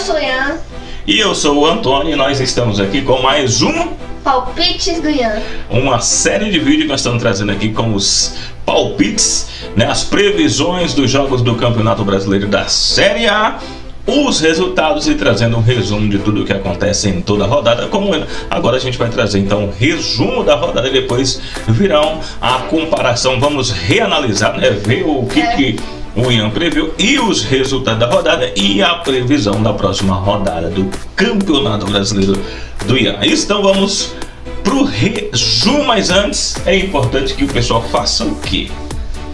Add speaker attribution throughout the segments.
Speaker 1: sou o Ian.
Speaker 2: E eu sou o Antônio e nós estamos aqui com mais um
Speaker 1: Palpites do Ian.
Speaker 2: Uma série de vídeos que nós estamos trazendo aqui com os palpites, né, as previsões dos jogos do Campeonato Brasileiro da Série A, os resultados e trazendo um resumo de tudo o que acontece em toda a rodada. Como agora a gente vai trazer então um resumo da rodada e depois virão a comparação. Vamos reanalisar, né, ver o que o Ian previu e os resultados da rodada e a previsão da próxima rodada do Campeonato Brasileiro do Ian. Então vamos pro resumo, mas antes é importante que o pessoal faça o quê?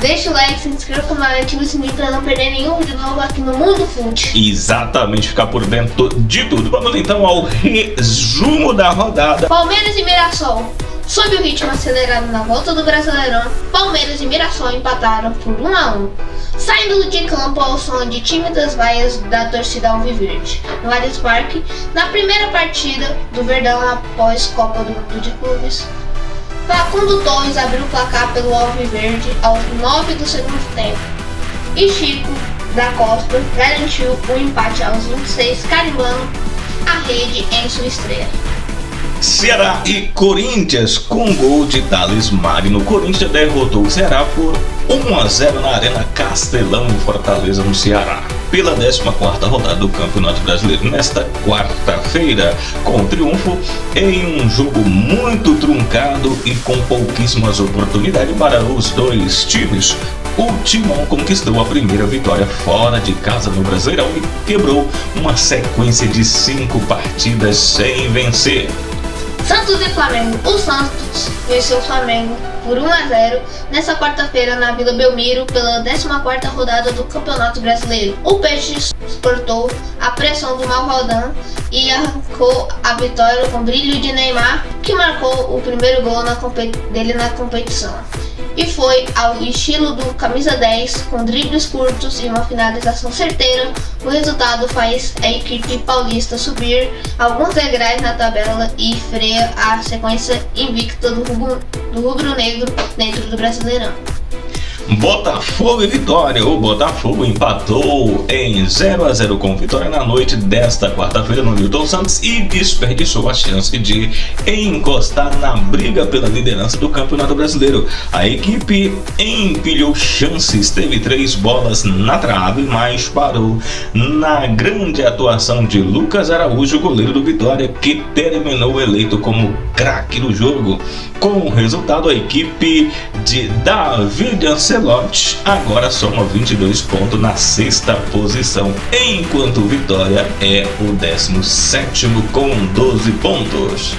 Speaker 1: Deixa o like, se inscreva no canal e ative o sininho para não perder nenhum vídeo novo aqui no Mundo Fute.
Speaker 2: Exatamente, ficar por dentro de tudo. Vamos então ao resumo da rodada.
Speaker 1: Palmeiras e Mirassol. Sob o ritmo acelerado na volta do Brasileirão, Palmeiras e Mirassol empataram por 1-1, saindo de campo ao som de tímidas vaias da torcida alviverde no Allianz Parque, na primeira partida do Verdão após Copa do Mundo de Clubes. Facundo Torres abriu o placar pelo alviverde aos 9 do segundo tempo e Chico da Costa garantiu o empate aos 26, carimbando a rede em sua estreia.
Speaker 2: Ceará e Corinthians com gol de Thales Magno. O Corinthians derrotou o Ceará por 1-0 na Arena Castelão em Fortaleza, no Ceará, pela 14ª rodada do Campeonato Brasileiro. Nesta quarta-feira, com triunfo em um jogo muito truncado e com pouquíssimas oportunidades para os dois times, o Timão conquistou a primeira vitória fora de casa no Brasileirão e quebrou uma sequência de 5 partidas sem vencer.
Speaker 1: Santos e Flamengo. O Santos venceu o Flamengo por 1-0 nessa quarta-feira na Vila Belmiro pela 14ª rodada do Campeonato Brasileiro. O Peixe suportou a pressão do Malvadão e arrancou a vitória com brilho de Neymar, que marcou o primeiro gol dele na competição. E foi ao estilo do camisa 10, com dribles curtos e uma finalização certeira. O resultado faz a equipe paulista subir alguns degraus na tabela e freia a sequência invicta do rubro-negro dentro do Brasileirão.
Speaker 2: Botafogo e Vitória. O Botafogo empatou em 0-0 com Vitória na noite desta quarta-feira no Newton Santos e desperdiçou a chance de encostar na briga pela liderança do Campeonato Brasileiro. A equipe empilhou chances, teve 3 bolas na trave, mas parou na grande atuação de Lucas Araújo, goleiro do Vitória, que terminou eleito como craque do jogo. Com o resultado, a equipe de David Ancelotti agora soma 22 pontos na 6ª posição, enquanto o Vitória é o 17º com 12 pontos.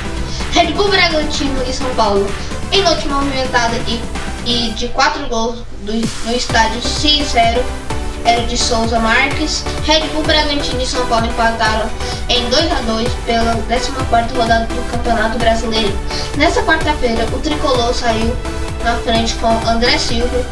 Speaker 1: Red Bull Bragantino e São Paulo. Em noite movimentada e de 4 gols no estádio Cícero de Souza Marques, Red Bull Bragantino e São Paulo empataram em 2-2 pela 14ª rodada do Campeonato Brasileiro. Nessa quarta-feira, o tricolor saiu na frente com André Silva,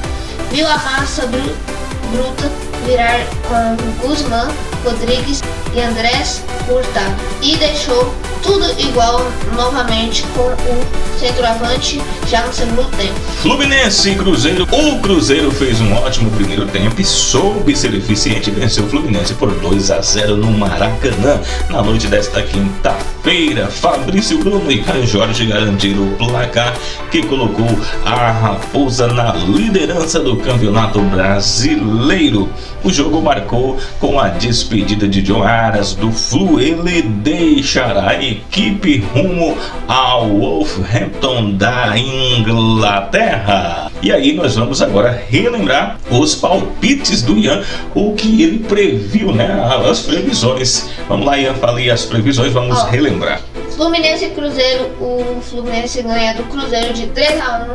Speaker 1: viu a massa bruta virar com Guzmán, Rodrigues e Andrés Hurtado e deixou tudo igual novamente com o centroavante já no segundo tempo.
Speaker 2: Fluminense e Cruzeiro. O Cruzeiro fez um ótimo primeiro tempo e soube ser eficiente e venceu o Fluminense por 2-0 no Maracanã. Na noite desta quinta-feira, Fabrício Bruno e Caio Jorge garantiram o placar que colocou a Raposa na liderança do Campeonato Brasileiro. O jogo marcou com a despedida de John Aras do Flu. Ele deixará a equipe rumo ao Wolverhampton da Inglaterra. E aí nós vamos agora relembrar os palpites do Ian, o que ele previu, né? As previsões. Vamos lá, Ian, fala aí as previsões, vamos relembrar.
Speaker 1: Fluminense e Cruzeiro. O Fluminense ganha do Cruzeiro de 3-1.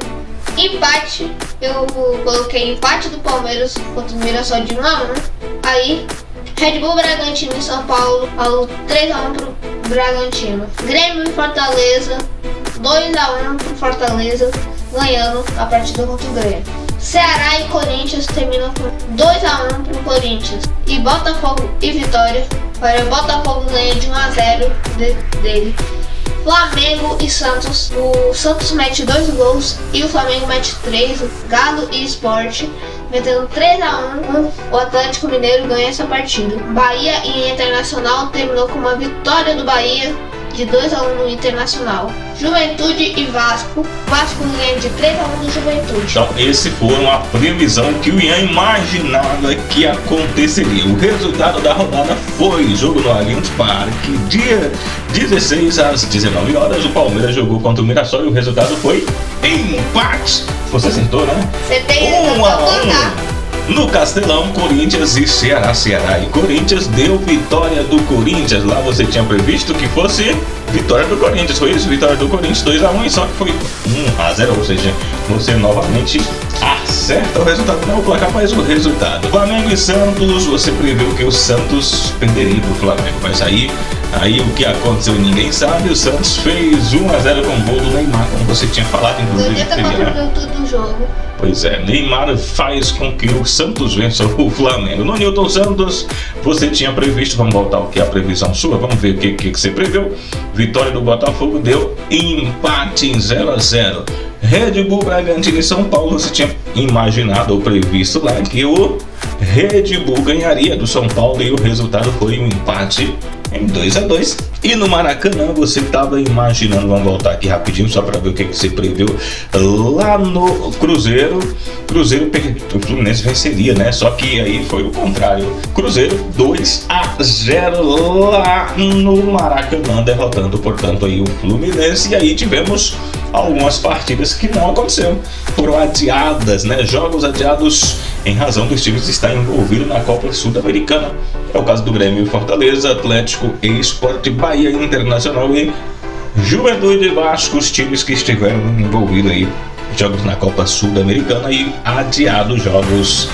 Speaker 1: Empate, eu coloquei empate do Palmeiras contra o Mirassol de 1-1. Aí, Red Bull Bragantino e São Paulo, 3-1 pro Bragantino. Grêmio e Fortaleza, 2-1 pro Fortaleza, ganhando a partida contra o Grêmio. Ceará e Corinthians terminam com 2-1 pro Corinthians. E Botafogo e Vitória, para o Botafogo ganha de 1-0 dele. Flamengo e Santos, o Santos mete 2 gols e o Flamengo mete 3. Galo e Sport metendo 3-1. O Atlético Mineiro ganha essa partida. Bahia e Internacional terminou com uma vitória do Bahia de 2-1 no Internacional. Juventude e Vasco. Vasco ganha de 3-1 do Juventude.
Speaker 2: Então, esse foi uma previsão que o Ian imaginava que aconteceria. O resultado da rodada foi jogo no Allianz Parque, dia 16 às 19 horas. O Palmeiras jogou contra o Mirassol e o resultado foi empate. Você acertou, né?
Speaker 1: Você tem
Speaker 2: 1-1. No Castelão, Corinthians e Ceará. Ceará e Corinthians deu vitória do Corinthians. Lá você tinha previsto que fosse vitória do Corinthians. Foi isso, vitória do Corinthians 2-1, só que foi 1-0. Ou seja, você novamente acerta o resultado, não o placar, mas o resultado. Flamengo e Santos, você previu que o Santos perderia pro Flamengo. Mas aí o que aconteceu ninguém sabe. O Santos fez 1-0 com o gol do Neymar, como você tinha falado, inclusive.
Speaker 1: 84 minutos do jogo.
Speaker 2: Pois é, Neymar faz com que o Santos vença o Flamengo. No Newton Santos, você tinha previsto, vamos voltar ao que é a previsão sua, vamos ver o que você previu. Vitória do Botafogo deu empate em 0-0. Red Bull, Bragantino e São Paulo, você tinha imaginado ou previsto lá que o Red Bull ganharia do São Paulo e o resultado foi um empate em 2-2. E no Maracanã você estava imaginando, vamos voltar aqui rapidinho só para ver o que você previu lá no Cruzeiro. Cruzeiro, o Fluminense venceria, né? Só que aí foi o contrário. Cruzeiro 2-0 lá no Maracanã, derrotando, portanto, aí o Fluminense. E aí tivemos algumas partidas que não aconteceram, foram adiadas, né? Jogos adiados em razão dos times estarem envolvidos na Copa Sul-Americana. É o caso do Grêmio e Fortaleza, Atlético e Sport, Bahia Internacional e Juventude e Vasco, os times que estiveram envolvidos aí jogos na Copa Sul-Americana e adiados jogos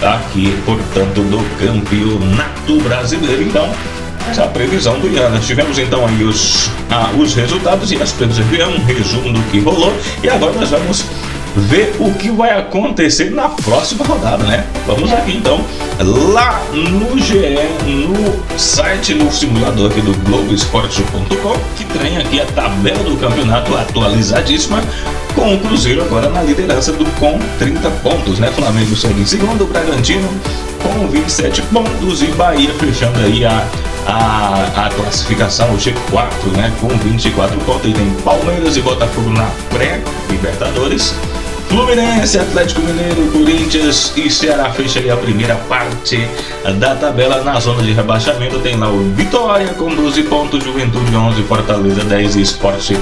Speaker 2: aqui, portanto, do Campeonato Brasileiro. Então, essa é a previsão do Ian. Nós tivemos então aí os resultados e as previsões, um resumo do que rolou. E agora nós vamos ver o que vai acontecer na próxima rodada, né? Vamos aqui então, lá no GE, no site, no simulador aqui do Globoesporte.com, que tem aqui a tabela do campeonato atualizadíssima, com o Cruzeiro agora na liderança com 30 pontos, né? Flamengo segue em segundo, Bragantino com 27 pontos e Bahia fechando aí a classificação, o G4, né? Com 24 pontos. E tem Palmeiras e Botafogo na pré-Libertadores. Fluminense, Atlético Mineiro, Corinthians e Ceará fecha ali a primeira parte da tabela. Na zona de rebaixamento tem lá o Vitória com 12 pontos, Juventude 11, Fortaleza 10 e Sport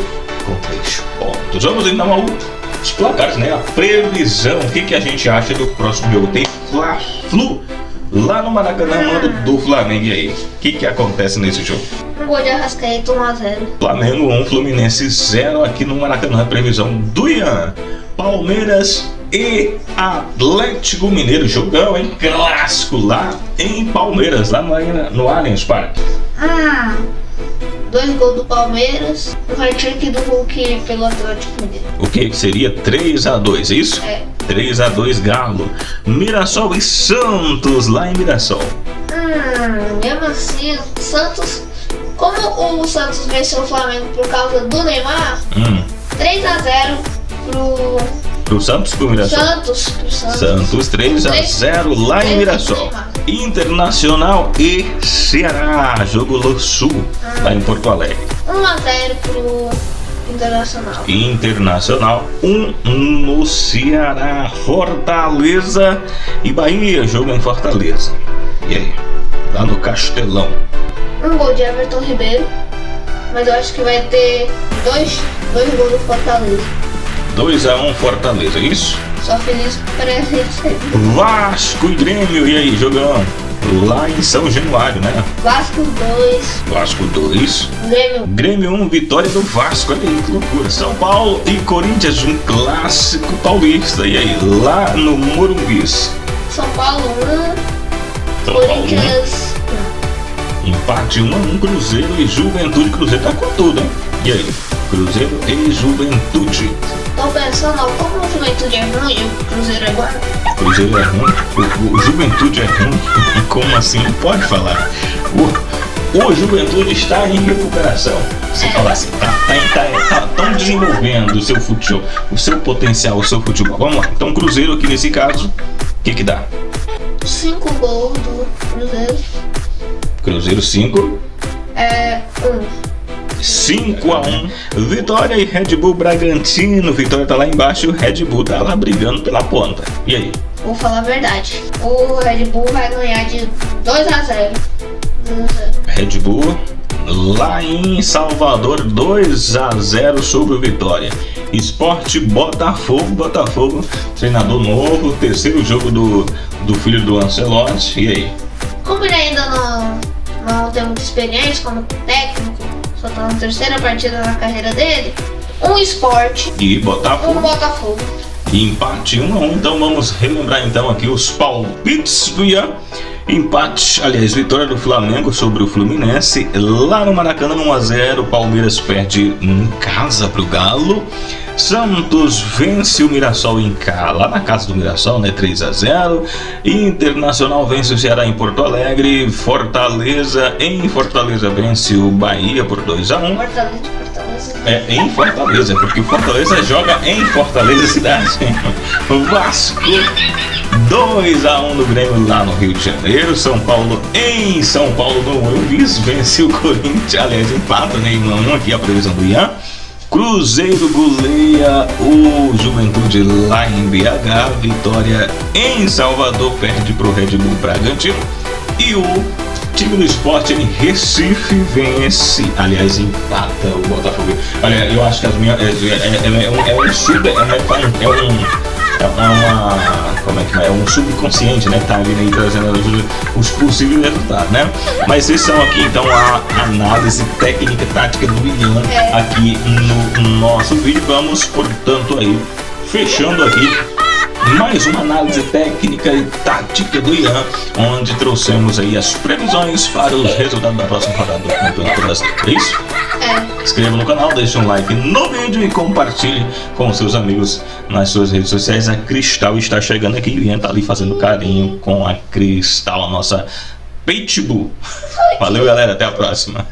Speaker 2: com 3 pontos. Vamos então aos placares, né? A previsão, o que a gente acha do próximo jogo? Tem Fla-Flu lá no Maracanã, mando do Flamengo. E aí, o que acontece nesse jogo?
Speaker 1: Um gol de Arrascaeta, 1-0.
Speaker 2: Flamengo 1, Fluminense 0 aqui no Maracanã. A previsão do Ian. Palmeiras e Atlético Mineiro, jogão, hein? Clássico lá em Palmeiras, lá no Allianz Parque.
Speaker 1: 2 gols do Palmeiras, um hat-trick do Hulk pelo Atlético Mineiro.
Speaker 2: O que seria 3-2, é isso?
Speaker 1: É.
Speaker 2: 3-2 Galo. Mirassol e Santos lá em Mirassol.
Speaker 1: Mesmo assim, Santos, como o Santos venceu o Flamengo por causa do Neymar, 3-0
Speaker 2: pro Santos, pro Mirassol? Santos 3-0 lá em Mirassol. Internacional e Ceará, jogo do Sul, lá em Porto Alegre.
Speaker 1: 1-0 pro Internacional.
Speaker 2: Internacional 1 no Ceará. Fortaleza e Bahia, jogo em Fortaleza. E aí, lá no Castelão.
Speaker 1: Um gol de Everton Ribeiro, mas eu acho que vai ter dois gols do Fortaleza.
Speaker 2: 2-1 Fortaleza, isso?
Speaker 1: Só feliz para receber.
Speaker 2: Vasco e Grêmio, e aí, jogão? Lá em São Januário, né?
Speaker 1: Vasco 2.
Speaker 2: Vasco 2. Grêmio 1, vitória do Vasco. Olha aí que loucura. São Paulo e Corinthians, um clássico paulista. E aí, lá no Morumbi.
Speaker 1: São Paulo 1. Corinthians
Speaker 2: 1. Empate 1-1, Cruzeiro e Juventude. Cruzeiro tá com tudo, hein? E aí, Cruzeiro e Juventude.
Speaker 1: Tô pensando, como o Juventude é ruim e o Cruzeiro é bom.
Speaker 2: Cruzeiro é ruim, o Juventude é ruim. Como assim? Não pode falar. o Juventude está em recuperação. Você fala assim, estão desenvolvendo o seu futebol, o seu potencial, o seu futebol. Vamos lá. Então, Cruzeiro aqui nesse caso, o que dá?
Speaker 1: 5 gols do Cruzeiro.
Speaker 2: Cruzeiro 5. 5-1. Vitória e Red Bull Bragantino. Vitória tá lá embaixo, o Red Bull tá lá brigando pela ponta. E aí?
Speaker 1: Vou falar a verdade. O Red Bull vai ganhar de 2-0.
Speaker 2: Red Bull lá em Salvador, 2-0 sobre o Vitória. Esporte Botafogo, treinador novo, terceiro jogo do filho do Ancelotti. E aí?
Speaker 1: Como ele ainda não tem muita experiência como técnico, só tá na terceira partida na carreira dele, um Sport
Speaker 2: e Botafogo.
Speaker 1: Um Botafogo.
Speaker 2: Empate 1-1, então vamos relembrar então aqui os palpites do Ian. Empate, aliás, vitória do Flamengo sobre o Fluminense lá no Maracanã, 1-0. Palmeiras perde em casa pro Galo. Santos vence o Mirassol lá na casa do Mirassol, né, 3-0. Internacional vence o Ceará em Porto Alegre. Fortaleza vence o Bahia por 2-1. Em Fortaleza, porque Fortaleza joga em Fortaleza cidade. Vasco 2-1 no Grêmio lá no Rio de Janeiro. São Paulo em São Paulo no Morumbi vence o Corinthians, aliás, empata, né, 1-1 aqui a previsão do Ian. Cruzeiro goleia o Juventude lá em BH. Vitória em Salvador perde pro Red Bull Bragantino. E o time do Sport em Recife vence, aliás, empata o Botafogo. Olha, eu acho que as minhas é um subconsciente, né, que tá vindo aí trazendo os possíveis resultados, né? Mas esses são aqui então a análise técnica e tática do Ian aqui no nosso vídeo. Vamos, portanto, aí fechando aqui mais uma análise técnica e tática do Ian, onde trouxemos aí as previsões para os resultados da próxima rodada do Campeonato Brasileiro. É isso? Inscreva no canal, deixe um like no vídeo e compartilhe com seus amigos nas suas redes sociais. A Cristal está chegando aqui e o Ian tá ali fazendo carinho com a Cristal, a nossa Pitbull. Valeu, galera, até a próxima.